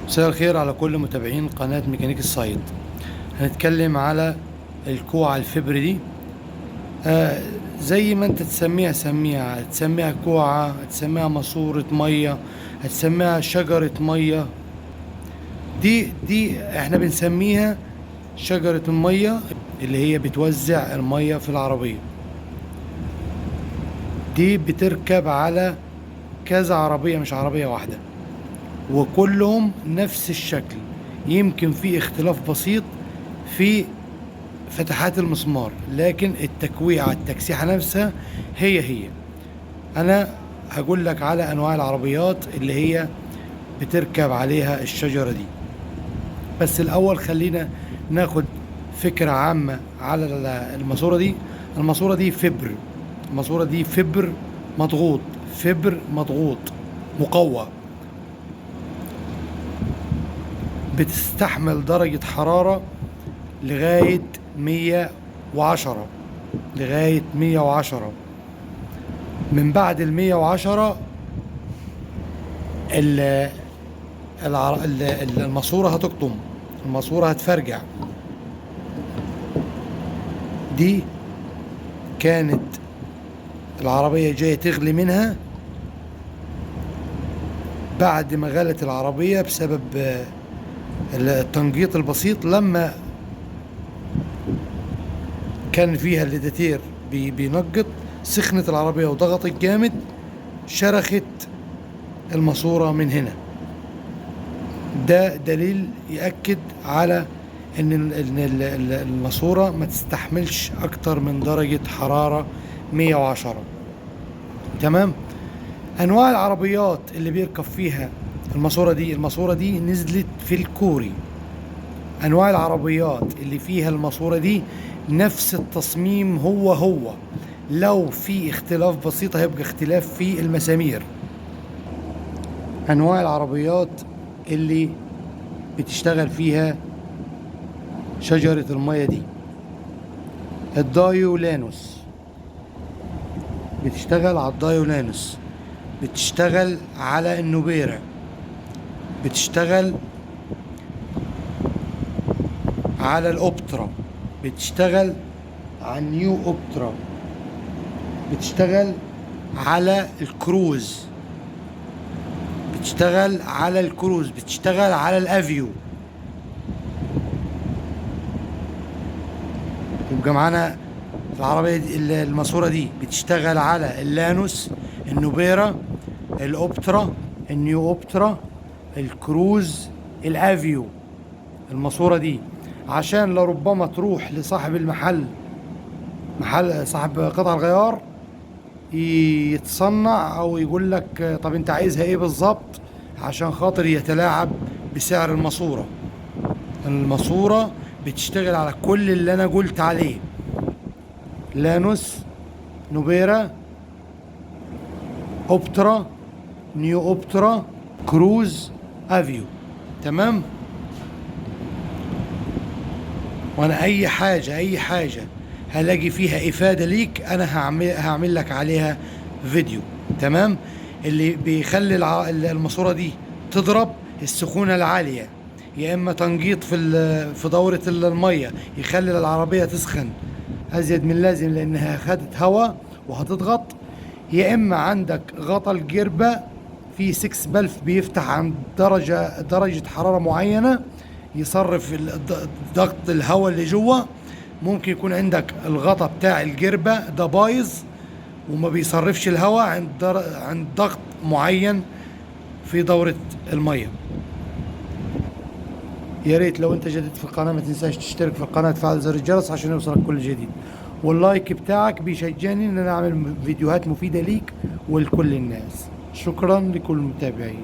مساء الخير على كل متابعين قناة ميكانيك الصعيد. هنتكلم على الكوعة الفبر دي. زي ما انت تسميها سميها، هتسميها كوعة، هتسميها ماسورة مية، هتسميها شجرة مية. دي احنا بنسميها شجرة المية اللي هي بتوزع المية في العربية. دي بتركب على كذا عربية، مش عربية واحدة، وكلهم نفس الشكل. يمكن في اختلاف بسيط في فتحات المسمار، لكن التكويعة التكسيحة نفسها هي. انا هقول لك على انواع العربيات اللي هي بتركب عليها الشجرة دي. بس الاول خلينا ناخد فكرة عامة على الماسورة دي. الماسورة دي فبر، الماسورة دي فبر مضغوط، فبر مضغوط مقوى، بتستحمل درجة حرارة لغاية 110، لغاية 110. من بعد 110 الماسورة هتقطم، الماسورة هتفرجع. دي كانت العربية جاية تغلي منها، بعد ما غلت العربية بسبب التنقيط البسيط، لما كان فيها الليداتير بينقط، سخنت العربية وضغطت جامد، شرخت الماسورة من هنا. ده دليل يأكد على ان الماسورة ما تستحملش اكتر من درجة حرارة 110. تمام. انواع العربيات اللي بيركب فيها الماسورة دي، الماسورة دي نزلت في الكوري. انواع العربيات اللي فيها الماسورة دي نفس التصميم هو. لو في اختلاف بسيط هيبقى اختلاف في المسامير. انواع العربيات اللي بتشتغل فيها شجرة المية دي: الدايولانوس، بتشتغل على الدايولانوس، بتشتغل على النوبيرا، بتشتغل على الأوبترا، بتشتغل على النيو أوبترا، بتشتغل على الكروز، بتشتغل على الكروز، بتشتغل على الافيو. يبقى معانا العربية دي الماسورة دي بتشتغل على اللانوس، النوبيرا، الاوبترا، النيو اوبترا، الكروز، الافيو. الماسورة دي عشان لربما تروح لصاحب المحل، محل صاحب قطع الغيار، يتصنع او يقول لك طب انت عايزها ايه بالظبط، عشان خاطر يتلاعب بسعر الماسورة. الماسورة بتشتغل على كل اللي انا قلت عليه: لانوس، نوبيرا، اوبترا، نيو اوبترا، كروز، افيو. تمام. وانا اي حاجة هلاقي فيها افادة ليك انا هعمل لك عليها فيديو. تمام. اللي بيخلي الماسورة دي تضرب السخونة العالية، يا اما تنقيط في دورة المية يخلي العربية تسخن ازيد من اللازم لانها خدت هواء وهتضغط، يا اما عندك غطا الجربة في 6 بلف بيفتح عند درجة حرارة معينة يصرف ضغط الهواء اللي جوه. ممكن يكون عندك الغطا بتاع الجربة ده بايظ وما بيصرفش الهواء عند ضغط معين في دورة المية. يا ريت لو انت جديد في القناة ما تنساش تشترك في القناة، تفعل زر الجرس عشان يوصلك كل جديد، واللايك بتاعك بيشجعني ان انا اعمل فيديوهات مفيدة ليك ولكل الناس. شكرا لكل المتابعين.